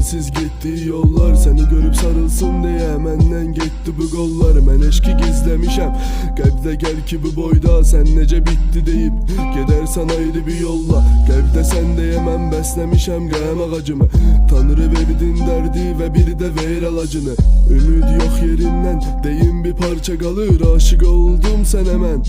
sensiz getdi yollar, seni görüp sarılsın diye məndən getdi bu qollar. Mən eşki gizləmişəm qəlbdə, gəl ki bu boyda sən necə bitdi deyib gedərsən ayrı bir yolla. Qəlbdə sən deyə mən bəsləmişəm qəm ağacımı, Tanrı verdin dərdi və biri də ver alacını. Ümid yox yerindən deyim bir parça qalır, aşık oldum sənə mən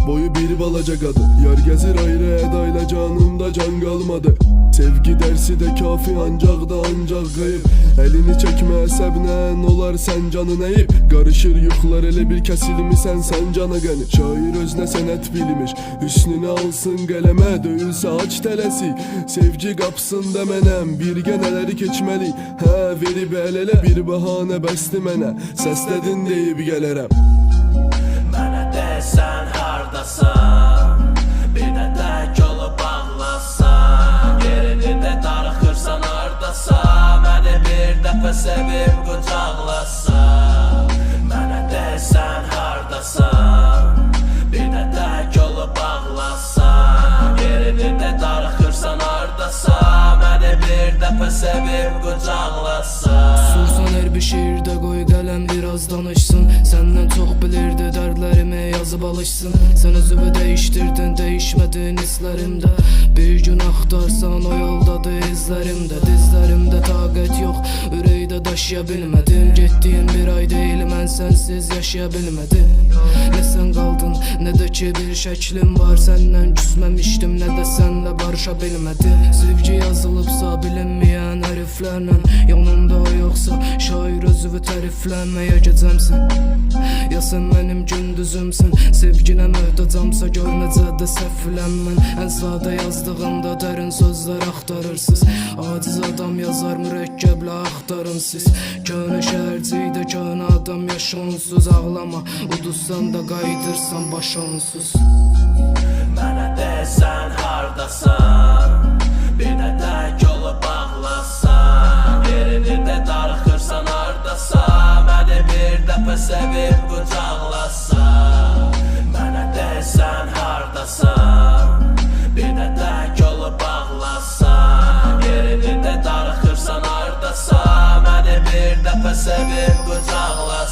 boyu bir balaca qadı. Yar gəzir ayrı ədayla, canımda can qalmadı. Sevgi dersi de kafi ancaq da ancaq qayıb. Elini çəkmə əsəblə olar sən canın əyib. Qarışır yuxular elə bir kəsilmisən sən cana qəni. Şair özünə sənət bilmiş, hüsnünü alsın qələmə, döyülsə aç tələsi. Sevgi qapsında mənəm, birgə nələri keçməli. Hə verib əl-ələ bir bəhanə bəsdi mənə, səslədin deyib gələrəm. Mənə desən hardasan, bir də tək olub ağlasan, yerini də darıxırsan hardasan, məni bir dəfə sevib qucaqlasan. Mənə desən hardasan, bir də tək olub ağlasan, yerini də darıxırsan hardasan, məni bir dəfə sevib qucaqlasan. Sorsan her bir şiirde qoy qələm biraz danışsın, səndən çox bilirdi dərdlərimi yazıb alışsın. Sən özümü dəyişdirdin, dəyişmədin hislərimdə, bir gün axtarsan o yoldadır izlərimdə. Dizlərimdə taqət yox, ürəkdə daşıya bilmədim. Getdiyim bir ay deyil, mən sənsiz yaşaya bilmədim. Nə sən qaldın, nə də ki bir şəklim var, səndən küsməmişdim, nə də sənlə barışa bilmədim. Sevgi yazılıbsa bilinməyən hərflərlə, yanımda o yoxsa şair özünü tərifləməyə gecəmsən. Ya sən mənim gündüzümsən, sevginə möhtacamsa gör necə də səhvləm mən. Ən sadə yazdığımda dərin sözlər axtarırsız, aciz adam yazar mürəkkəblə axtarın siz. Könə şəhərcikdə könə adam yaşonsuz, ağlama uduzsan da qaydırsan baş onsuz. Mənə desən hardasan, bir də tək olub ağlasan, yerini də darıxırsan hardasan, məni bir dəfə sevib qucaqlasan. Mənə desən hardasan, bir də tək olub ağlasan, yerini də darıxırsan hardasan, məni bir dəfə sevib qucaqlasan.